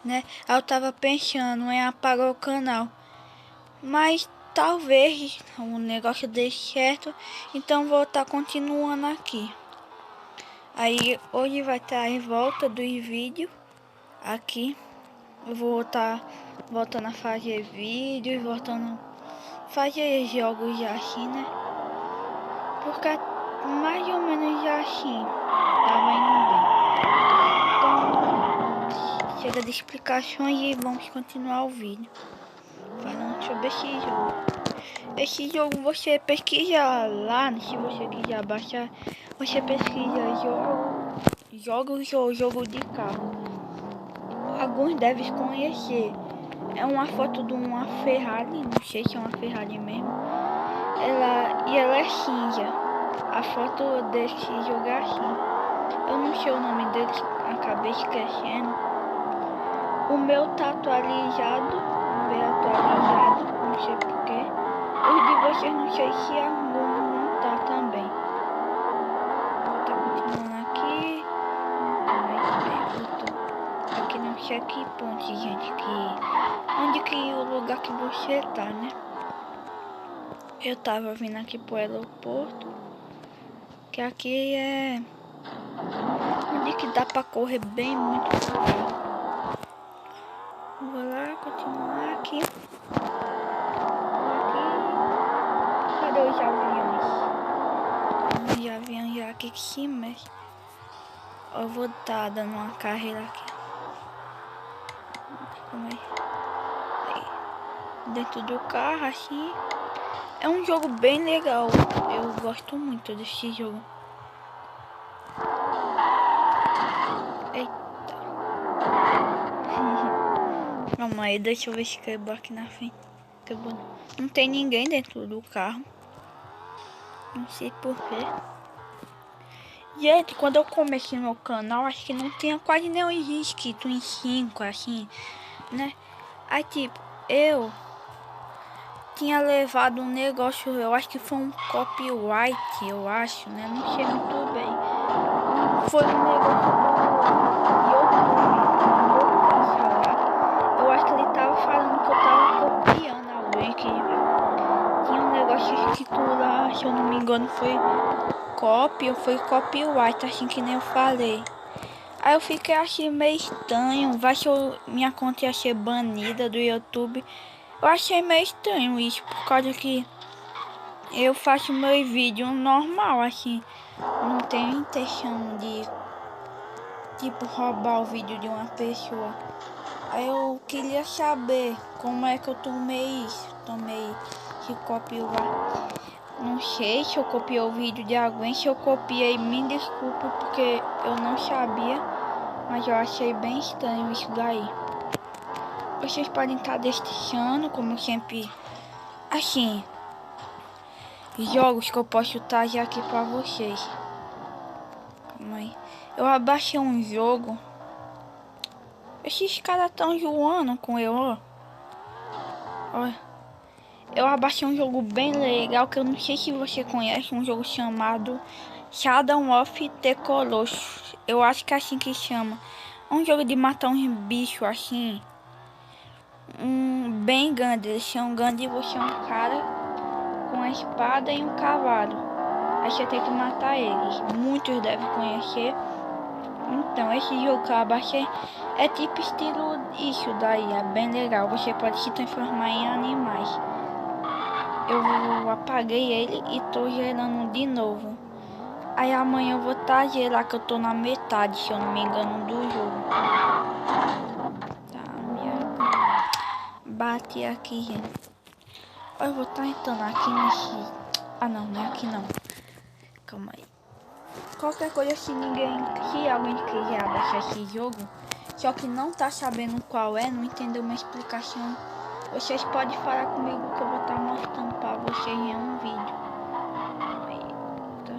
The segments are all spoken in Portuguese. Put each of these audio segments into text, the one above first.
né? Eu tava pensando em apagar o canal, mas talvez o negócio dê certo, então vou estar continuando aqui. Aí hoje vai estar em volta dos vídeos aqui. Eu vou estar voltando a fazer vídeos, voltando a fazer jogos já assim, né? Porque mais ou menos já assim tava indo bem. Então chega de explicações e vamos continuar o vídeo falando sobre esse jogo. Esse jogo você pesquisa lá, se você quiser baixar, você pesquisa jogos ou jogo de carro. Alguns devem conhecer. É uma foto de uma Ferrari, não sei se é uma Ferrari mesmo. Ela é cinza. A foto desse jogo é assim. Eu não sei o nome dele, acabei esquecendo. O meu tá atualizado, não sei porquê. Os de vocês não sei se algum não tá também. Vou tá continuando aqui. Aqui no checkpoint, gente, onde que o lugar que você tá, né? Eu tava vindo aqui pro aeroporto, que aqui é onde que dá pra correr bem muito rápido. Vou lá continuar aqui. Cadê os aviões? Os aviões já aqui que se mexe. Eu vou tá dando uma carreira aqui. Aí. Dentro do carro, assim. É um jogo bem legal. Eu gosto muito desse jogo. Eita. Calma aí, deixa eu ver se quebrou aqui na frente. Quebrou. Não tem ninguém dentro do carro. Não sei porquê. Gente, quando eu comecei meu canal, acho que não tinha quase nenhum inscrito em 5, assim, né? Aí, tipo, eu tinha levado um negócio, eu acho que foi um copyright, eu acho, né? Não sei muito bem. Foi um negócio do eu acho que ele tava falando que eu tava copiando alguém, que tinha um negócio escrito lá, se eu não me engano, foi copyright, assim que nem eu falei. Aí eu fiquei achei meio estranho, vai que minha conta ia ser banida do YouTube. Eu achei meio estranho isso, por causa que eu faço meu vídeo normal, assim. Não tenho intenção de, tipo, roubar o vídeo de uma pessoa. Aí eu queria saber como é que eu tomei esse copyright. Não sei se eu copiei o vídeo de alguém, se eu copiei, me desculpe porque eu não sabia, mas eu achei bem estranho isso daí. Vocês podem estar deixando, como sempre, assim, jogos que eu posso trazer aqui pra vocês. Calma aí. Eu abaixei um jogo. Esses caras tão zoando com eu, ó. Olha. Eu abaixei um jogo bem legal que eu não sei se você conhece, um jogo chamado Shadow of the Colossus. Eu acho que é assim que chama. É um jogo de matar uns bichos assim. Bem grande. Eles são grandes e você é um cara com a espada e um cavalo. Aí você tem que matar eles. Muitos devem conhecer. Então, esse jogo que eu abaixei é tipo estilo isso daí. É bem legal. Você pode se transformar em animais. Eu apaguei ele e tô gerando de novo. Aí amanhã eu vou estar gerar, que eu tô na metade, se eu não me engano, do jogo. Tá, bati aqui, gente. Eu vou estar entrando aqui nesse... Ah, não, não é aqui não. Calma aí. Qualquer coisa, se alguém quiser abaixar esse jogo, só que não tá sabendo qual é, não entendeu minha explicação, vocês podem falar comigo que eu vou estar mostrando pra vocês em um vídeo. Eita.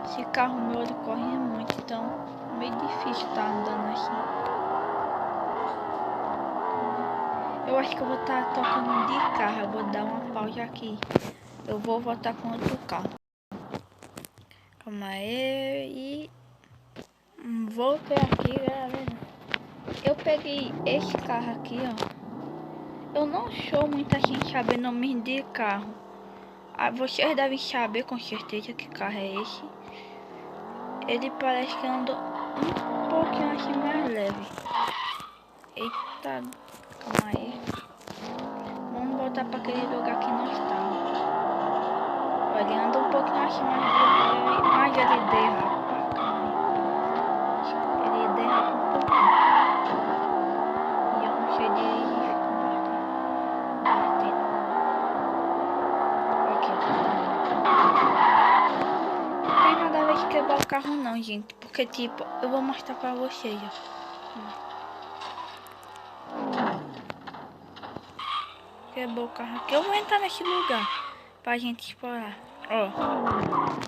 Esse carro meu ele corre muito, então é meio difícil tá andando assim. Eu acho que eu vou estar tocando de carro, eu vou dar uma pausa aqui. Eu vou voltar com outro carro. Calma aí e... voltei aqui, galera. Eu peguei esse carro aqui, ó. Eu não sou muita gente saber nome de carro. Vocês devem saber com certeza que carro é esse. Ele parece que anda um pouquinho assim mais leve. Eita, calma aí. Vamos voltar para aquele lugar que nós estávamos. Ele anda um pouquinho assim mais leve, mas ele derrapa. Ele derrapa um pouquinho. E eu não sei dirigir, fico batendo. Aqui. Não tem nada a ver de quebrar o carro não, gente. Porque tipo, eu vou mostrar pra vocês, ó. Quebrou o carro aqui. Eu vou entrar nesse lugar pra gente explorar. Ó,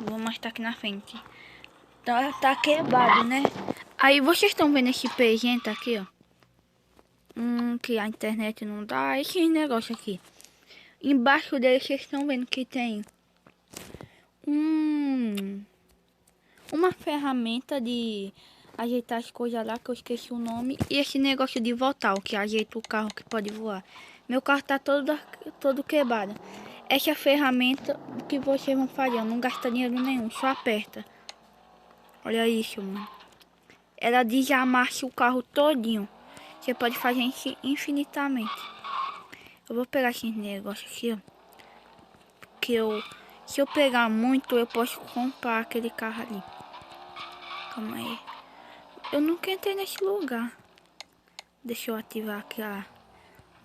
vou mostrar aqui na frente. Tá quebrado, né? Aí vocês estão vendo esse pegento aqui, ó. Que a internet não dá. Esse negócio aqui. Embaixo dele vocês estão vendo que tem uma ferramenta de ajeitar as coisas lá, que eu esqueci o nome. E esse negócio de voltar, o que ajeita o carro que pode voar. Meu carro tá todo quebrado. Essa ferramenta, o que vocês vão fazer? Não gasta dinheiro nenhum, só aperta. Olha isso, mano. Ela desamassa o carro todinho. Você pode fazer isso infinitamente. Eu vou pegar esse negócio aqui, ó. Porque se eu pegar muito, eu posso comprar aquele carro ali. Calma aí. Eu nunca entrei nesse lugar. Deixa eu ativar aqui a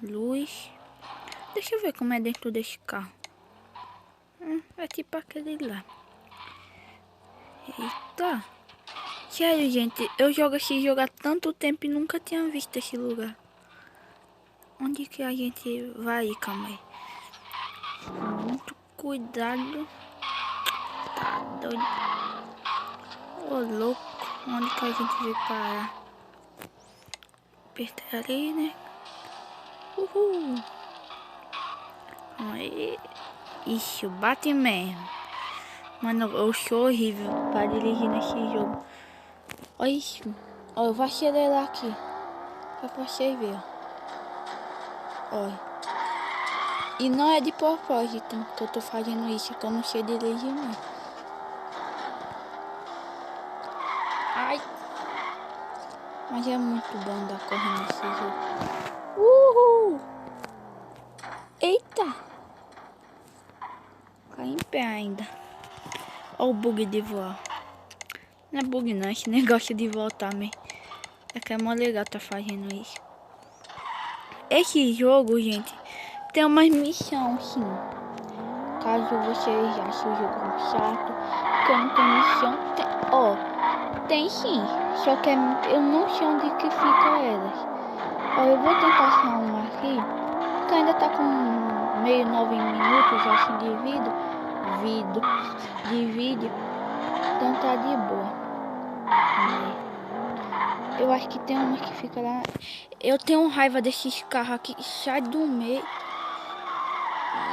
luz. Deixa eu ver como é dentro desse carro. É tipo aquele lá. Eita. Sério, gente. Eu jogo esse jogo há tanto tempo e nunca tinha visto esse lugar. Onde que a gente vai? Calma aí. Muito cuidado. Tá doido. Ô, louco. Onde que a gente vai parar? Apertar ali, né? Uhul. Aí. Ixi, bate mesmo. Mano, eu sou horrível pra dirigir nesse jogo. Olha isso. Ó, eu vou acelerar aqui. Pra vocês verem. Olha. E não é de propósito que eu tô fazendo isso, que eu não sei dirigir mesmo. Ai. Mas é muito bom andar correndo nesse jogo. Uhul. Eita. Cai em pé ainda. Olha o bug de voar. Não é bug não, esse negócio de voltar mesmo. É que é mó legal tá fazendo isso. Esse jogo, gente, tem umas missões, sim. Caso vocês achem o jogo chato, porque não tem missão, tem... Ó, tem sim. Só que eu não sei onde que fica elas. Ó, eu vou tentar achar uma aqui, que ainda tá com meio 9 minutos, assim, de vídeo. Então tá de boa. Eu acho que tem uma que fica lá. Eu tenho raiva desses carros aqui. Sai do meio.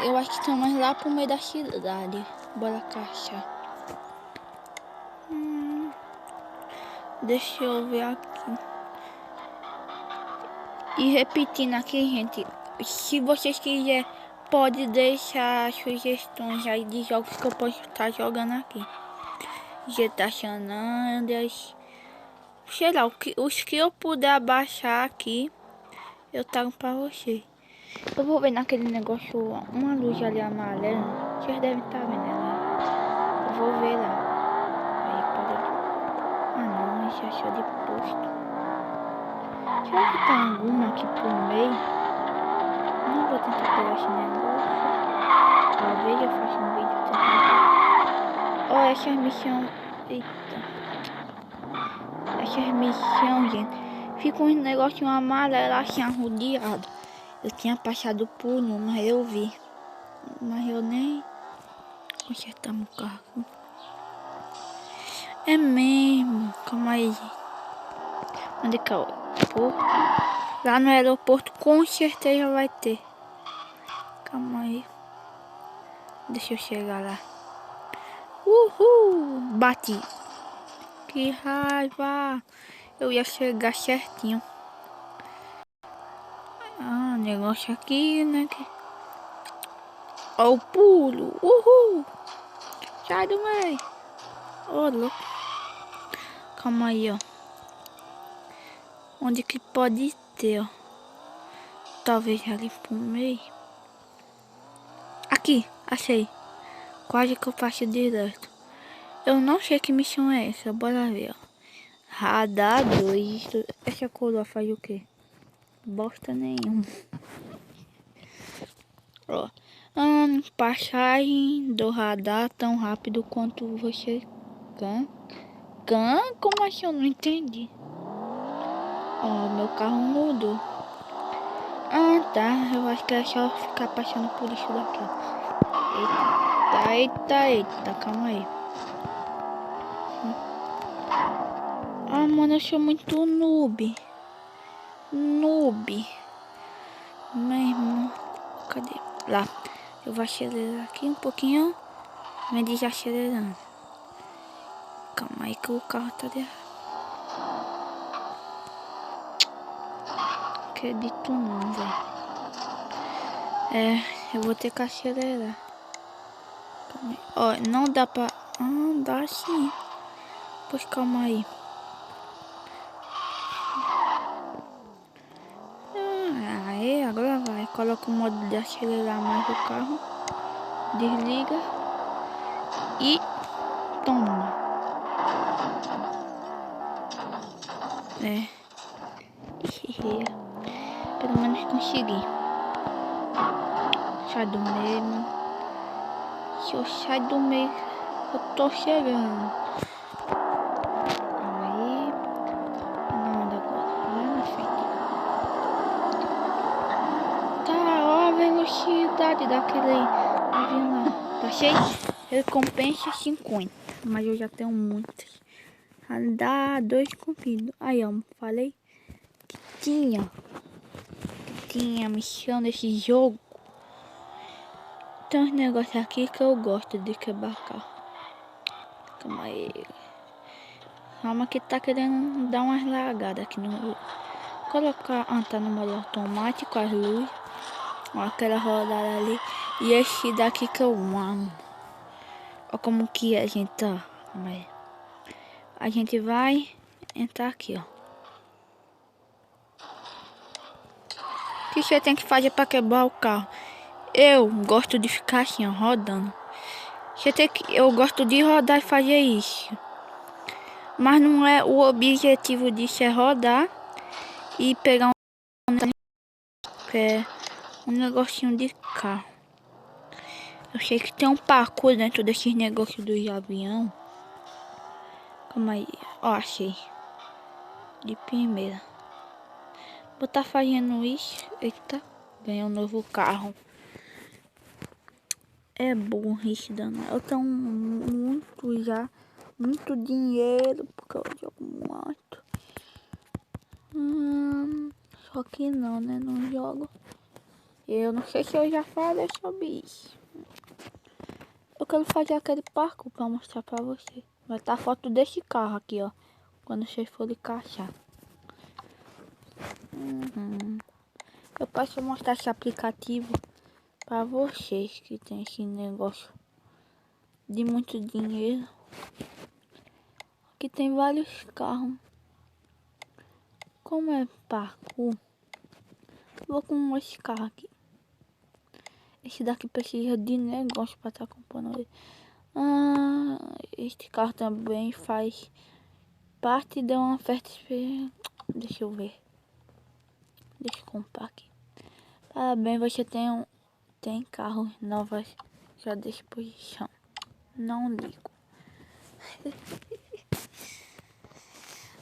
Eu acho que tem umas lá pro meio da cidade. Bora caçar. Deixa eu ver aqui. E repetindo aqui, gente. Se vocês quiserem, pode deixar sugestões aí de jogos que eu posso estar jogando aqui. GTA San Andreas. Sei lá, os que eu puder baixar aqui, eu trago pra você. Eu vou ver naquele negócio, uma luz ali amarela. Vocês devem estar vendo ela. Eu vou ver lá. Aí pode... Ah não, esse é só de posto. Será que tem alguma aqui por meio? Não vou tentar pegar esse negócio. Talvez eu faça um vídeo tentando. Ó, essa missão... Eita. Essas missões, gente, fica um negocinho amarelo assim arrodeado. Eu tinha passado por um, mas eu vi. Mas eu nem consertar meu carro. É mesmo. Calma aí, gente. Onde que é o aeroporto? Lá no aeroporto com certeza vai ter. Calma aí. Deixa eu chegar lá. Uhul! Bati. Que raiva! Eu ia chegar certinho. Negócio aqui, né? Ó o pulo. Uhul. Sai do meio. Ô, louco. Calma aí, ó. Onde que pode ter, ó? Talvez ali pro meio. Aqui, achei. Quase que eu faço direto. Eu não sei que missão é essa. Bora ver, ó. Radar 2. Essa coroa faz o quê? Bosta nenhuma. Ó. Passagem do radar tão rápido quanto você can. Como assim? Eu não entendi. Ó, meu carro mudou. Tá. Eu acho que é só ficar passando por isso daqui. Eita. Calma aí. Mano, eu sou muito noob. Mesmo. Cadê? Lá. Eu vou acelerar aqui um pouquinho. Vem desacelerando. Calma aí que o carro tá de... Acredito não, velho. Eu vou ter que acelerar. Calma aí. Ó, não dá pra... dá sim. Pois calma aí. Agora vai. Coloca o modo de acelerar mais o carro. Desliga. E... toma. Pelo menos consegui. Sai do meio, mano. Se eu sair do meio, eu tô chegando. Aí. Não anda agora. Lá na frente. Tá, ó a velocidade daquele avião lá. Tá cheio? Recompensa 50. Mas eu já tenho muitas. Dá 2 cumpridos. Aí, ó. Falei que tinha missão desse jogo. Tem uns negócios aqui que eu gosto de quebrar carro. Calma aí. Calma que tá querendo dar umas lagadas aqui no jogo. Colocar, tá no modo automático as luzes. Ó, aquela rodada ali. E esse daqui que eu amo. Ó como que a gente tá. Calma aí. A gente vai entrar aqui, ó. O que você tem que fazer para quebrar o carro? Eu gosto de ficar assim, ó, rodando. Eu gosto de rodar e fazer isso. Mas não é o objetivo disso, é rodar e pegar um negocinho de carro. Eu sei que tem um parkour dentro desses negócios do avião. Calma aí. Ó, achei. De primeira. Vou estar fazendo isso. Eita, ganhei um novo carro. É burrice dano. Eu tenho muito dinheiro porque eu jogo muito. Só que não, né? Não jogo. Eu não sei se eu já falei sobre isso. Eu quero fazer aquele parkour pra mostrar pra você. Vai estar foto desse carro aqui, ó. Quando vocês forem caçar. Eu posso mostrar esse aplicativo pra vocês que tem esse negócio de muito dinheiro. Aqui tem vários carros. Como é parkour? Vou com esse carro aqui. Esse daqui precisa de negócio para estar comprando ele. Este carro também faz parte de uma oferta. Deixa eu ver. Deixa eu comprar aqui. Parabéns, você tem carros novos já à disposição. Não ligo.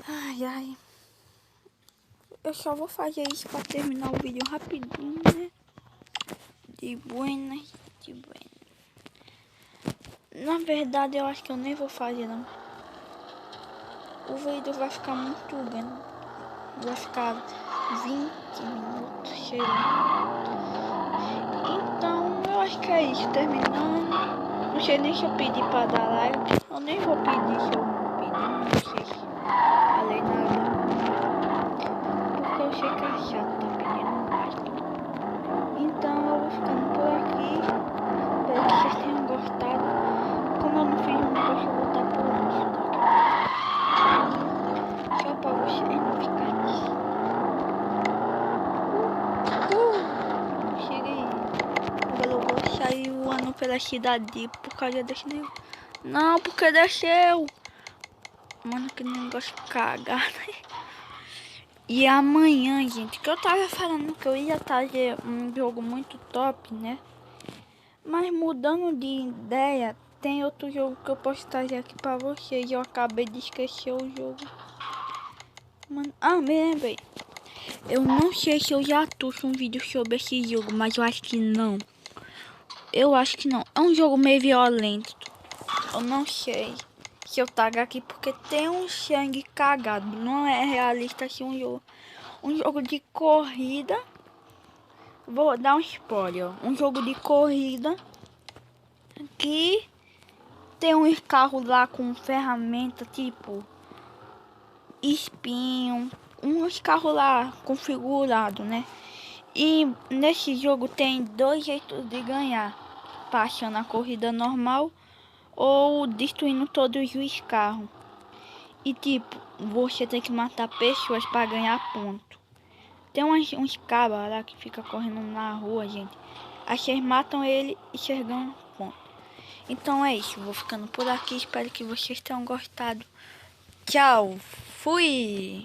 Ai. Eu só vou fazer isso para terminar o vídeo rapidinho, né? De buenas. Na verdade, eu acho que eu nem vou fazer, não. O vídeo vai ficar muito grande. Vai ficar 20 minutos, sei lá. Então, eu acho que é isso. Terminando. Não sei nem se eu pedi para dar like. Eu nem vou pedir se eu pedir. Não sei se falei nada. Porque eu sei que é chato tá pedindo like. pela cidade por causa desse negócio. Não, porque desceu. Mano, que negócio cagado. E amanhã, gente, que eu tava falando que eu ia trazer um jogo muito top, né? Mas mudando de ideia, tem outro jogo que eu posso trazer aqui pra vocês. Eu acabei de esquecer o jogo. Mano, me lembrei. Eu não sei se eu já trouxe um vídeo sobre esse jogo, mas eu acho que não. Eu acho que não. É um jogo meio violento. Eu não sei se eu trago aqui porque tem um sangue cagado. Não é realista assim um jogo. Um jogo de corrida. Vou dar um spoiler. Um jogo de corrida que tem uns carros lá com ferramenta tipo espinho. Uns carros lá configurado, né? E nesse jogo tem dois jeitos de ganhar. Passando a corrida normal ou destruindo todos os carros. E tipo, você tem que matar pessoas para ganhar ponto. Tem uns cabras lá que fica correndo na rua, gente. Aí vocês matam ele e vocês ganham ponto. Então é isso, vou ficando por aqui. Espero que vocês tenham gostado. Tchau, fui!